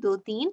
2-3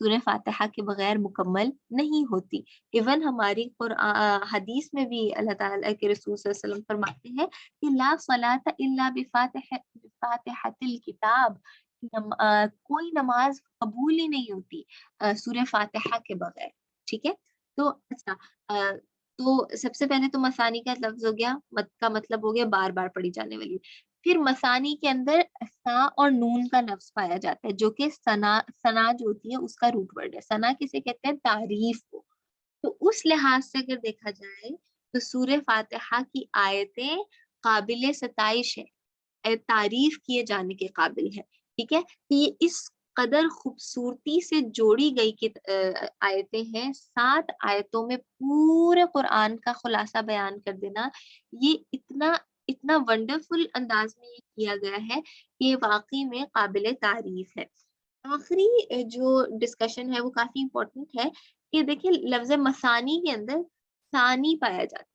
سورہ فاتحہ کے بغیر مکمل نہیں ہوتی. ایون ہماری حدیث میں بھی اللہ تعالیٰ کے رسول صلی اللہ علیہ وسلم فرماتے ہیں کہ لا صلاۃ الا بفاتحۃ الکتاب، کوئی نماز قبول ہی نہیں ہوتی سورہ فاتحہ کے بغیر. ٹھیک ہے. تو اچھا، تو سب سے پہلے تو مثانی کا لفظ ہو گیا، کا مطلب ہو گیا بار بار پڑھی جانے والی. پھر مثانی کے اندر سا اور نون کا لفظ پایا جاتا ہے جو کہ ثنا جو ہوتی ہے اس کا روٹ ورڈ ہے. ثنا کسے کہتے ہیں؟ تعریف کو. تو اس لحاظ سے اگر دیکھا جائے تو سورہ فاتحہ کی آیتیں قابل ستائش ہے، تعریف کیے جانے کے قابل ہے. ٹھیک ہے. یہ اس قدر خوبصورتی سے جوڑی گئی آیتیں ہیں. 7 آیتوں میں پورے قرآن کا خلاصہ بیان کر دینا، یہ اتنا ونڈرفل انداز میں یہ کیا گیا ہے کہ واقعی میں قابل تعریف ہے. آخری جو ڈسکشن ہے وہ کافی امپورٹنٹ ہے کہ دیکھیں لفظ مثانی کے اندر ثانی پایا جاتا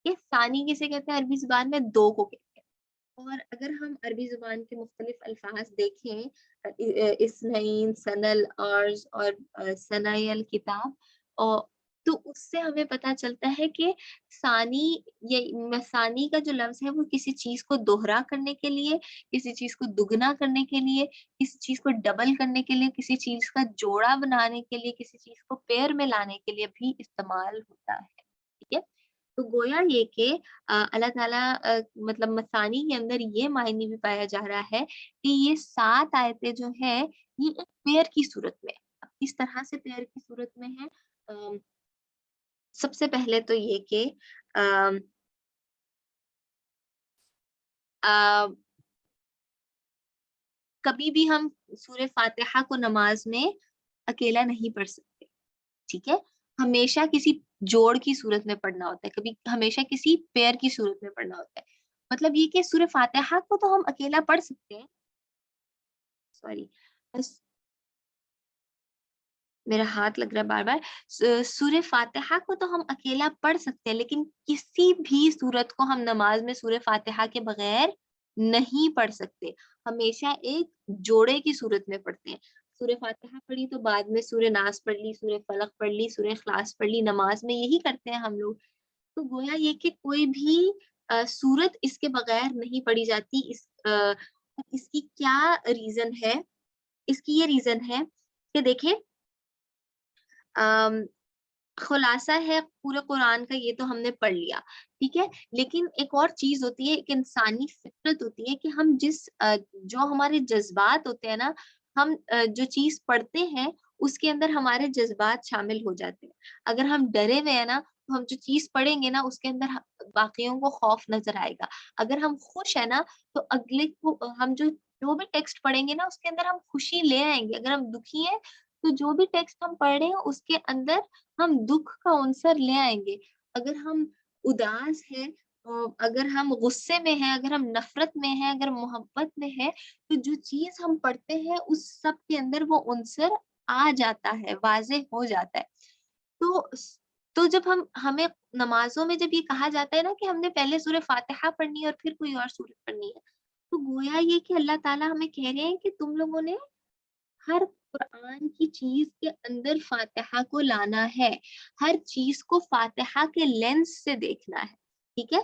ہے. ثانی کسے کہتے ہیں؟ عربی زبان میں 2 کو کہتے ہیں. اور اگر ہم عربی زبان کے مختلف الفاظ دیکھیں، اسنین، سنل، ارز اور سنائی الکتاب، تو اس سے ہمیں پتہ چلتا ہے کہ ثانی کا جو لفظ ہے وہ کسی چیز کو دوہرا کرنے کے لیے، کسی چیز کو دگنا کرنے کے لیے، کسی چیز کو ڈبل کرنے کے لیے، کسی چیز کا جوڑا بنانے کے لیے، کسی چیز کو پیر میں لانے کے لیے بھی استعمال ہوتا ہے. ٹھیک ہے. تو گویا یہ کہ اللہ تعالیٰ مطلب مثانی کے اندر یہ معنی بھی پایا جا رہا ہے کہ یہ 7 آیتیں جو ہیں یہ ایک پیر کی صورت میں. اب کس طرح سے پیر کی صورت میں ہے؟ سب سے پہلے تو یہ کہ کبھی بھی ہم سورہ فاتحہ کو نماز میں اکیلا نہیں پڑھ سکتے. ٹھیک ہے. ہمیشہ کسی جوڑ کی صورت میں پڑھنا ہوتا ہے، کبھی ہمیشہ کسی پیر کی صورت میں پڑھنا ہوتا ہے. مطلب یہ کہ سورہ فاتحہ کو تو ہم اکیلا پڑھ سکتے ہیں، سوری میرا ہاتھ لگ رہا ہے بار بار. سورہ فاتحہ کو تو ہم اکیلا پڑھ سکتے ہیں، لیکن کسی بھی صورت کو ہم نماز میں سورہ فاتحہ کے بغیر نہیں پڑھ سکتے. ہمیشہ ایک جوڑے کی صورت میں پڑھتے ہیں. سورہ فاتحہ پڑھی تو بعد میں سورہ ناس پڑھ لی، سورہ فلق پڑھ لی، سورہ اخلاص پڑھ لی. نماز میں یہی کرتے ہیں ہم لوگ. تو گویا یہ کہ کوئی بھی صورت اس کے بغیر نہیں پڑھی جاتی. اس کی کیا ریزن ہے؟ اس کی یہ ریزن ہے کہ دیکھیں خلاصہ ہے پورے قرآن کا یہ تو ہم نے پڑھ لیا. ٹھیک ہے. لیکن ایک اور چیز ہوتی ہے، ایک انسانی فطرت ہوتی ہے کہ ہم جو ہمارے جذبات ہوتے ہیں نا، ہم جو چیز پڑھتے ہیں اس کے اندر ہمارے جذبات شامل ہو جاتے ہیں. اگر ہم ڈرے ہوئے ہیں نا تو ہم جو چیز پڑھیں گے نا اس کے اندر باقیوں کو خوف نظر آئے گا. اگر ہم خوش ہیں نا تو اگلے کو ہم جو بھی ٹیکسٹ پڑھیں گے نا اس کے اندر ہم خوشی لے آئیں گے. اگر ہم دکھی ہیں تو جو بھی ٹیکسٹ ہم پڑھ رہے ہیں اس کے اندر ہم دکھ کا عنصر لے آئیں گے. اگر ہم اداس ہیں، اگر ہم غصے میں ہیں، اگر ہم نفرت میں ہیں، اگر محبت میں ہیں، تو جو چیز ہم پڑھتے ہیں اس سب کے اندر وہ عنصر آ جاتا ہے، واضح ہو جاتا ہے. تو جب ہمیں نمازوں میں جب یہ کہا جاتا ہے نا کہ ہم نے پہلے سورہ فاتحہ پڑھنی ہے اور پھر کوئی اور سورت پڑھنی ہے، تو گویا یہ کہ اللہ تعالیٰ ہمیں کہہ رہے ہیں کہ تم لوگوں نے ہر قرآن کی چیز کے اندر فاتحہ کو لانا ہے، ہر چیز کو فاتحہ کے لینس سے دیکھنا ہے. ٹھیک ہے.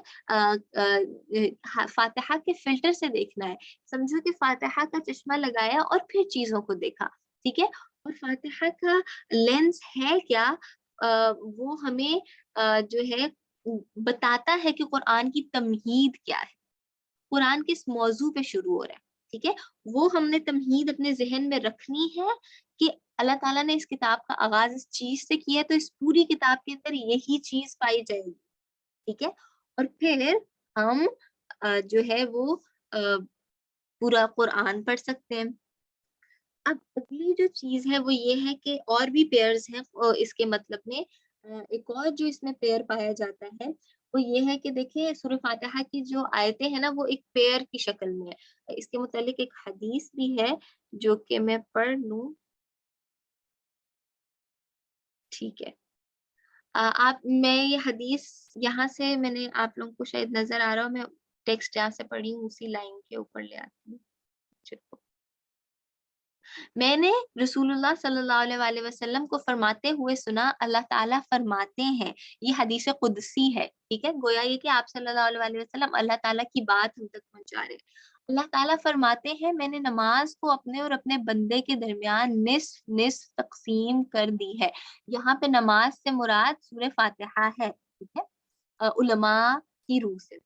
فاتحہ کے فلٹر سے دیکھنا ہے. سمجھو کہ فاتحہ کا چشمہ لگایا اور پھر چیزوں کو دیکھا. ٹھیک ہے. اور فاتحہ کا لینس ہے کیا؟ وہ ہمیں جو ہے بتاتا ہے کہ قرآن کی تمہید کیا ہے، قرآن کس موضوع پہ شروع ہو رہا ہے. ٹھیک ہے. وہ ہم نے تمہید اپنے ذہن میں رکھنی ہے کہ اللہ تعالیٰ نے اس کتاب کا آغاز اس چیز سے کیا ہے تو اس پوری کتاب کے اندر یہی چیز پائی جائے گی. ٹھیک ہے. اور پھر ہم جو ہے وہ پورا قرآن پڑھ سکتے ہیں. اب اگلی جو چیز ہے وہ یہ ہے کہ اور بھی پیئرز ہیں اس کے مطلب میں. ایک اور جو اس میں پیئر پایا جاتا ہے وہ یہ ہے کہ دیکھیں سورہ فاتحہ کی جو آیتیں ہیں نا وہ ایک پیئر کی شکل میں ہے. اس کے متعلق ایک حدیث بھی ہے جو کہ میں پڑھ لوں. ٹھیک ہے. میں یہ حدیث یہاں سے میں نے آپ لوگوں کو شاید نظر آ رہا ہوں، میں ٹیکسٹ جہاں سے پڑھی ہوں اسی لائن کے اوپر لے آتی ہوں. میں نے رسولullah صلی اللہ علیہ وآلہ وسلم کو فرماتے ہوئے سنا، اللہ تعالیٰ فرماتے ہیں، یہ حدیث قدسی ہے، ٹھیک ہے، گویا یہ کہ آپ صلی اللہ علیہ وآلہ وسلم اللہ تعالیٰ کی بات ہم تک پہنچا رہے ہیں۔ اللہ تعالیٰ فرماتے ہیں، میں نے نماز کو اپنے اور اپنے بندے کے درمیان نصف نصف تقسیم کر دی ہے۔ یہاں پہ نماز سے مراد سورہ فاتحہ ہے، ٹھیک ہے، علماء کی روح سے۔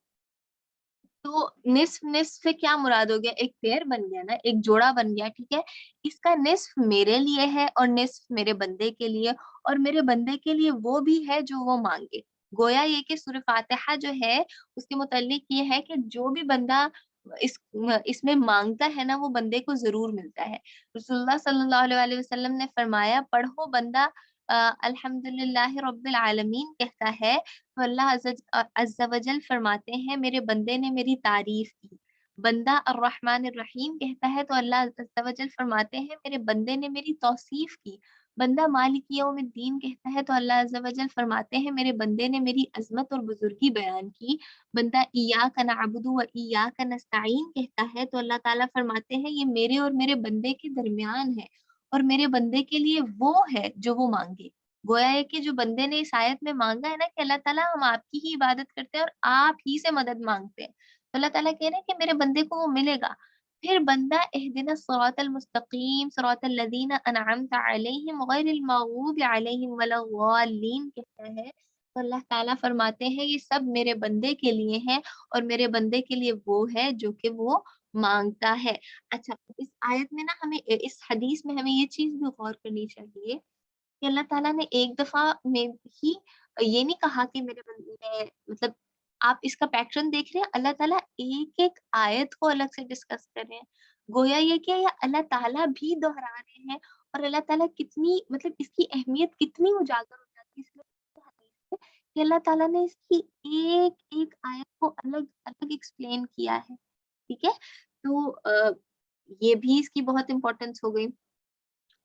تو نصف نصف سے کیا مراد ہو گیا؟ ایک پیر بن گیا نا، ایک جوڑا بن گیا، ٹھیک ہے، اس کا نصف میرے لیے ہے اور نصف میرے بندے کے لیے، اور میرے بندے کے لیے وہ بھی ہے جو وہ مانگے۔ گویا یہ کہ سورہ فاتحہ جو ہے اس کے متعلق یہ ہے کہ جو بھی بندہ اس اس میں مانگتا ہے نا، وہ بندے کو ضرور ملتا ہے۔ رسول اللہ صلی اللہ علیہ وآلہ وسلم نے فرمایا، پڑھو بندہ الحمد للہ رب العالمین کہتا ہے تو اللہ عز و جل فرماتے ہیں، میرے بندے نے میری تعریف کی۔ بندہ الرحمن الرحیم کہتا ہے تو اللہ عز و جل فرماتے ہیں، میرے بندے نے میری توصیف کی۔ بندہ مالک یوم الدین کہتا ہے تو اللہ عز و جل فرماتے ہیں، میرے بندے نے میری عظمت اور بزرگی بیان کی۔ بندہ ایاک نعبد و ایاک نستعین کہتا ہے تو اللہ تعالیٰ فرماتے ہیں، یہ میرے اور میرے بندے کے درمیان ہے اور میرے بندے کے لیے وہ ہے جو وہ مانگے۔ گویا ہے کہ جو بندے نے اس آیت میں مانگا ہے نا کہ اللہ تعالیٰ ہم آپ کی ہی عبادت کرتے ہیں اور آپ ہی سے مدد مانگتے ہیں، تو اللہ تعالیٰ کہہ رہے ہیں کہ میرے بندے کو وہ ملے گا۔ پھر بندہ اہدنا الصراط المستقیم صراط الذین انعمت علیہم غیر المغضوب علیہم ولا الضالین کہتا ہے تو اللہ تعالیٰ فرماتے ہیں یہ سب میرے بندے کے لیے ہیں اور میرے بندے کے لیے وہ ہے جو کہ وہ مانگتا ہے۔ اچھا، اس آیت میں نا ہمیں، اس حدیث میں ہمیں یہ چیز بھی غور کرنی چاہیے کہ اللہ تعالیٰ نے ایک دفعہ میں ہی یہ نہیں کہا کہ میرے بندے، مطلب آپ اس کا پیٹرن دیکھ رہے ہیں، اللہ تعالیٰ ایک ایک آیت کو الگ سے ڈسکس کر رہے ہیں۔ گویا یہ کہ یہ اللہ تعالیٰ بھی دہرا رہے ہیں اور اللہ تعالیٰ کتنی، مطلب اس کی اہمیت کتنی اجاگر ہو جاتی ہے اس حدیث سے کہ اللہ تعالیٰ نے اس کی ایک ایک آیت کو الگ الگ ایکسپلین کیا ہے، ٹھیک ہے، تو یہ بھی اس کی بہت امپورٹنس ہو گئی۔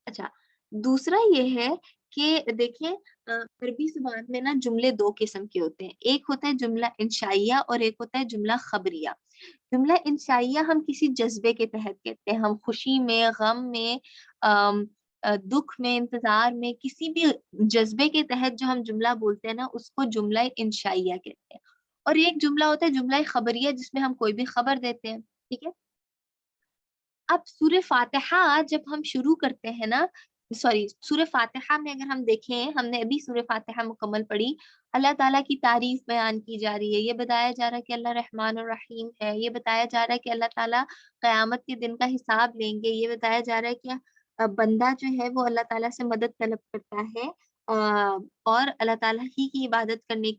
اچھا، دوسرا یہ ہے کہ دیکھیں عربی زبان میں نا جملے دو قسم کے ہوتے ہیں، ایک ہوتا ہے جملہ انشائیہ اور ایک ہوتا ہے جملہ خبریہ۔ جملہ انشائیہ ہم کسی جذبے کے تحت کہتے ہیں، ہم خوشی میں، غم میں، دکھ میں، انتظار میں، کسی بھی جذبے کے تحت جو ہم جملہ بولتے ہیں نا اس کو جملہ انشائیہ کہتے ہیں۔ اور ایک جملہ ہوتا ہے جملہ خبریہ جس میں ہم کوئی بھی خبر دیتے ہیں، ٹھیک ہے۔ اب سورہ فاتحہ جب ہم شروع کرتے ہیں نا، سورہ فاتحہ میں اگر ہم دیکھیں، ہم نے ابھی سورہ فاتحہ مکمل پڑھی، اللہ تعالیٰ کی تعریف بیان کی جا رہی ہے، یہ بتایا جا رہا ہے کہ اللہ رحمان الرحیم ہے، یہ بتایا جا رہا ہے کہ اللہ تعالیٰ قیامت کے دن کا حساب لیں گے، یہ بتایا جا رہا ہے کہ بندہ جو ہے وہ اللہ تعالیٰ سے مدد طلب کرتا ہے، اور اللہ تعالیٰ ہی کی عبادت کرنے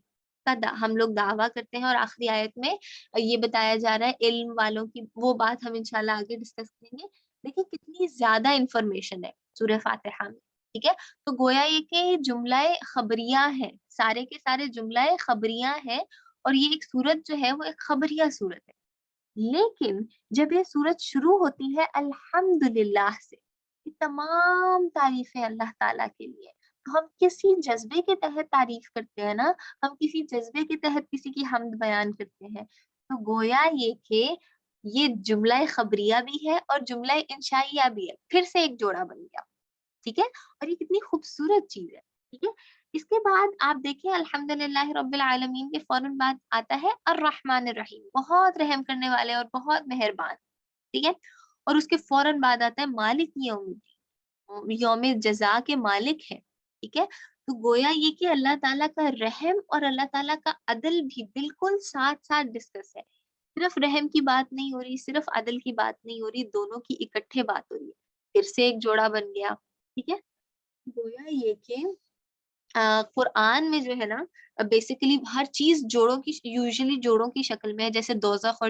کا ہم لوگ دعویٰ کرتے ہیں، اور آخری آیت میں یہ بتایا جا رہا ہے علم والوں کی وہ بات ہم انشاءاللہ آگے ڈسکس کریں گے۔ دیکھیں کتنی زیادہ انفارمیشن ہے سورہ فاتحہ میں، ٹھیک ہے، تو گویا یہ کہ جملہ خبریہ ہے، سارے کے سارے جملہ خبریہ ہے، اور یہ ایک سورت جو ہے وہ ایک خبریہ سورت ہے۔ لیکن جب یہ سورت شروع ہوتی ہے الحمدللہ سے، یہ تمام تعریفیں اللہ تعالیٰ کے لیے، تو ہم کسی جذبے کے تحت تعریف کرتے ہیں نا، ہم کسی جذبے کے تحت کسی کی حمد بیان کرتے ہیں، تو گویا یہ کہ یہ جملہ خبریہ بھی ہے اور جملہ انشائیہ بھی ہے، پھر سے ایک جوڑا بن گیا، ٹھیک ہے، اور یہ کتنی خوبصورت چیز ہے، ٹھیک ہے۔ اس کے بعد آپ دیکھیں الحمدللہ رب العالمین کے فوراً بعد آتا ہے الرحمن الرحیم، بہت رحم کرنے والے اور بہت مہربان، ٹھیک ہے، اور اس کے فوراً بعد آتا ہے مالک یوم الدین، یوم جزا کے مالک ہے، ٹھیک ہے۔ تو گویا یہ کہ اللہ تعالیٰ کا رحم اور اللہ تعالیٰ کا عدل بھی بالکل ساتھ ساتھ ڈسکس ہے، صرف رحم کی بات نہیں ہو رہی، صرف عدل کی بات نہیں ہو رہی، دونوں کی اکٹھے بات ہو رہی ہے، پھر سے ایک جوڑا بن گیا، ٹھیک ہے۔ گویا یہ کہ قرآن میں جو ہے نا بیسیکلی ہر چیز جوڑوں کی، یوزلی جوڑوں کی شکل میں ہے، جیسے دوزخ اور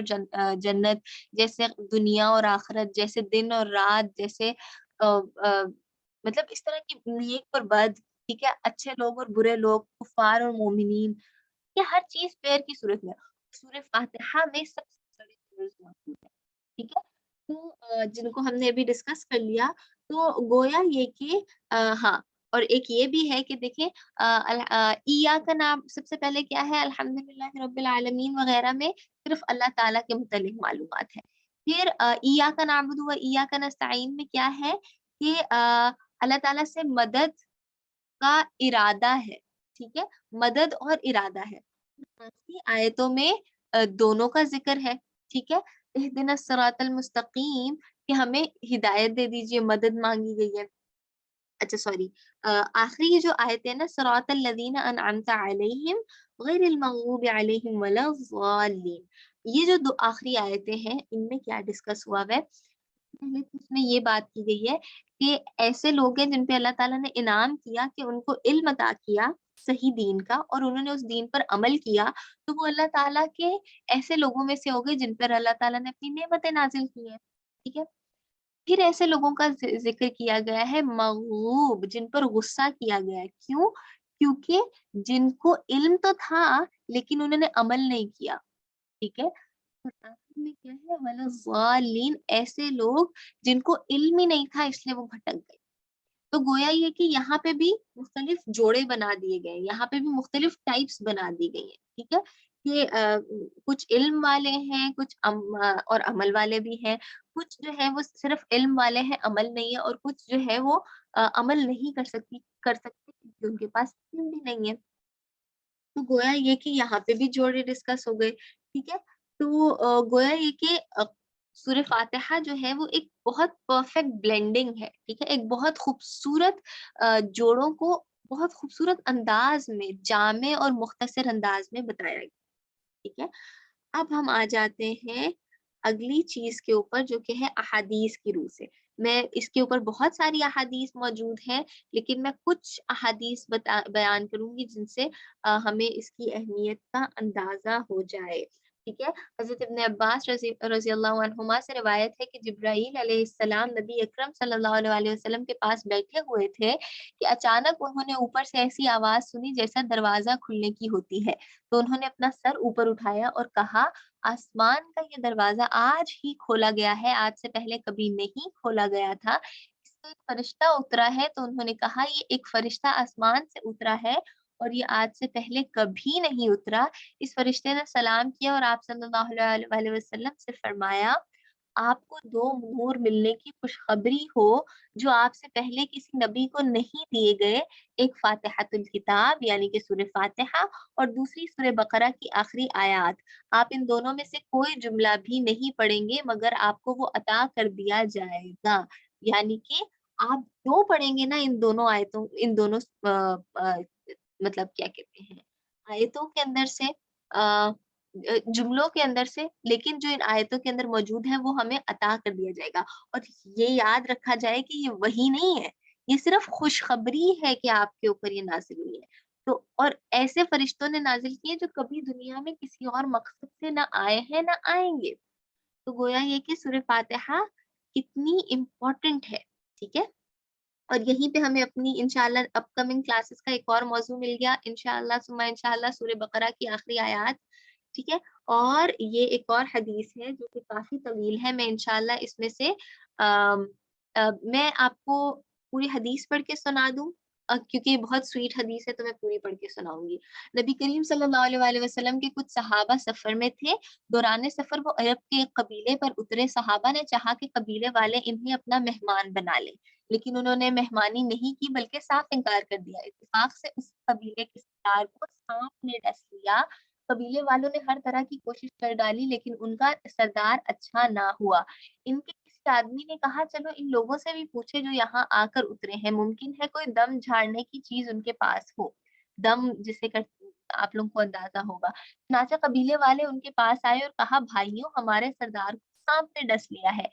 جنت، جیسے دنیا اور آخرت، جیسے دن اور رات، جیسے مطلب اس طرح کی نیک اور بد، ٹھیک ہے، اچھے لوگ اور برے لوگ، کفار اور مومنین، یہ ہر چیز پیر کی صورت میں، سورہ فاتحہ میں سب سے بڑے پیئرز موجود ہیں، ٹھیک ہے، تو جن کو ہم نے ابھی ڈسکس کر لیا، تو گویا یہ کہ ہاں، اور ایک یہ بھی ہے کہ دیکھیں ایا کا نام سب سے پہلے کیا ہے، الحمدللہ رب العالمین وغیرہ میں صرف اللہ تعالیٰ کے متعلق معلومات ہے، پھر ایاک نعبد و ایاک نستعین میں کیا ہے کہ اللہ تعالیٰ سے مدد کا ارادہ ہے، ٹھیک ہے، مدد اور ارادہ ہے. باقی آیتوں میں دونوں کا ذکر ہے، ٹھیک ہے. اہدنا الصراط المستقیم کہ ہمیں ہدایت دے دیجیے، مدد مانگی گئی ہے. اچھا سوری، آخری یہ جو آیت ہے نا، صراط الذین انعمت علیہم غیر المغضوب علیہم ولا الضالین، یہ جو دو آخری آیتیں ہیں ان میں کیا ڈسکس ہوا ہے؟ پہلے تو اس میں یہ بات کی گئی ہے کہ ایسے لوگ ہیں جن پہ اللہ تعالیٰ نے انعام کیا کہ ان کو علم عطا کیا صحیح دین کا، اور انہوں نے اس دین پر عمل کیا، تو وہ اللہ تعالیٰ کے ایسے لوگوں میں سے ہو گئے جن پر اللہ تعالیٰ نے اپنی نعمتیں نازل کی ہیں، ٹھیک ہے. پھر ایسے لوگوں کا ذکر کیا گیا ہے مغلوب، جن پر غصہ کیا گیا ہے. کیوں؟ کیونکہ جن کو علم تو تھا لیکن انہوں نے عمل نہیں کیا، ٹھیک ہے. اور آخر میں کیا ہے؟ ولا ضالین، ایسے لوگ جن کو علم ہی نہیں تھا اس لیے وہ بھٹک گئے. تو گویا یہ کہ یہاں پہ بھی مختلف جوڑے بنا دیے گئے، یہاں پہ بھی مختلف ٹائپس بنا دی گئی ہیں، ٹھیک ہے. کہ کچھ علم والے ہیں، کچھ اور عمل والے بھی ہیں. کچھ جو ہے وہ صرف علم والے ہیں، عمل نہیں ہے، اور کچھ جو ہے وہ عمل نہیں کر سکتے کیونکہ ان کے پاس علم بھی نہیں ہے. تو گویا یہ کہ یہاں پہ بھی جوڑے ڈسکس ہو گئے، ٹھیک ہے. تو گویا یہ کہ سورہ فاتحہ جو ہے وہ ایک بہت پرفیکٹ بلینڈنگ ہے، ٹھیک ہے، ایک بہت خوبصورت جوڑوں کو بہت خوبصورت انداز میں، جامع اور مختصر انداز میں بتایا گیا، ٹھیک ہے. اب ہم آ جاتے ہیں اگلی چیز کے اوپر جو کہ ہے احادیث کی روح سے. میں اس کے اوپر بہت ساری احادیث موجود ہیں، لیکن میں کچھ احادیث بیان کروں گی جن سے ہمیں اس کی اہمیت کا اندازہ ہو جائے، ٹھیک ہے. حضرت ابن عباس رضی اللہ عنہما سے روایت ہے کہ جبرائیل علیہ السلام نبی اکرم صلی اللہ علیہ وسلم کے پاس بیٹھے ہوئے تھے کہ اچانک انہوں نے اوپر سے ایسی آواز سنی جیسا دروازہ کھلنے کی ہوتی ہے. تو انہوں نے اپنا سر اوپر اٹھایا اور کہا آسمان کا یہ دروازہ آج ہی کھولا گیا ہے، آج سے پہلے کبھی نہیں کھولا گیا تھا. اس سے ایک فرشتہ اترا ہے. تو انہوں نے کہا یہ ایک فرشتہ آسمان سے اترا ہے اور یہ آج سے پہلے کبھی نہیں اترا. اس فرشتے نے سلام کیا اور آپ صلی اللہ علیہ وسلم سے فرمایا آپ کو دو نور ملنے کی خوشخبری ہو جو آپ سے پہلے کسی نبی کو نہیں دیے گئے، ایک فاتحۃ الکتاب یعنی کہ سورہ فاتحہ، اور دوسری سورہ بقرہ کی آخری آیات. آپ ان دونوں میں سے کوئی جملہ بھی نہیں پڑھیں گے مگر آپ کو وہ عطا کر دیا جائے گا. یعنی کہ آپ جو پڑھیں گے نا ان دونوں آیتوں، ان دونوں مطلب کیا کہتے ہیں، آیتوں کے اندر سے، جملوں کے اندر سے، لیکن جو ان آیتوں کے اندر موجود ہے وہ ہمیں عطا کر دیا جائے گا. اور یہ یاد رکھا جائے کہ یہ وہی نہیں ہے، یہ صرف خوشخبری ہے کہ آپ کے اوپر یہ نازل ہوئی ہے. تو اور ایسے فرشتوں نے نازل کیے جو کبھی دنیا میں کسی اور مقصد سے نہ آئے ہیں نہ آئیں گے. تو گویا یہ کہ سورہ فاتحہ کتنی امپورٹنٹ ہے، ٹھیک ہے. اور یہیں پہ ہمیں اپنی انشاءاللہ اپ کمنگ کلاسز کا ایک اور موضوع مل گیا، انشاءاللہ ثم انشاءاللہ سورہ بقرہ کی آخری آیات، ٹھیک ہے. اور یہ ایک اور حدیث ہے جو کہ کافی طویل ہے، میں انشاءاللہ اس میں سے میں آپ کو پوری حدیث پڑھ کے سنا دوں کیونکہ یہ بہت سویٹ حدیث ہے تو میں پوری پڑھ کے سناؤں گی. نبی کریم صلی اللہ علیہ وسلم کے کچھ صحابہ سفر میں تھے. دوران سفر وہ عرب کے ایک قبیلے پر اترے. صحابہ نے چاہا کہ قبیلے والے انہیں اپنا مہمان بنا لیں، لیکن انہوں نے مہمانی نہیں کی بلکہ صاف انکار کر دیا. اتفاق سے اس قبیلے کے سردار کو سانپ نے ڈس لیا. قبیلے والوں نے ہر طرح کی کوشش کر ڈالی لیکن ان کا سردار اچھا نہ ہوا. ان کے کسی آدمی نے کہا چلو ان لوگوں سے بھی پوچھے جو یہاں آ کر اترے ہیں، ممکن ہے کوئی دم جھاڑنے کی چیز ان کے پاس ہو، دم جسے آپ لوگوں کو اندازہ ہوگا. چنانچہ قبیلے والے ان کے پاس آئے اور کہا بھائیوں ہمارے سردار کو سانپ نے ڈس لیا ہے،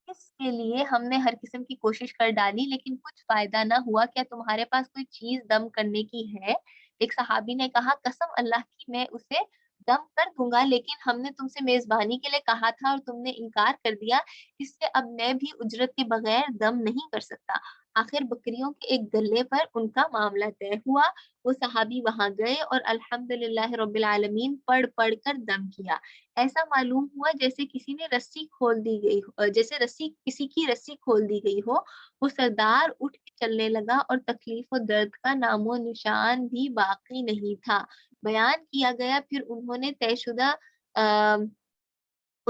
اس کے لیے ہم نے ہر قسم کی کوشش کر ڈالی لیکن کچھ فائدہ نہ ہوا. کیا تمہارے پاس کوئی چیز دم کرنے کی ہے؟ ایک صحابی نے کہا قسم اللہ کی میں اسے دم کر دوں گا، لیکن ہم نے تم سے میزبانی کے لیے کہا تھا اور تم نے انکار کر دیا، اس سے اب میں بھی اجرت کے بغیر دم نہیں کر سکتا. آخر بکریوں کے ایک گلے پر ان کا معاملہ طے ہوا. وہ صحابی وہاں گئے اور الحمدللہ رب العالمین پڑھ پڑھ کر دم کیا. ایسا معلوم ہوا جیسے کسی نے رسی کھول دی گئی ہو، جیسے کسی کی رسی کھول دی گئی ہو. وہ سردار اٹھ کے چلنے لگا اور تکلیف و درد کا نام و نشان بھی باقی نہیں تھا. بیان کیا گیا پھر انہوں نے طے شدہ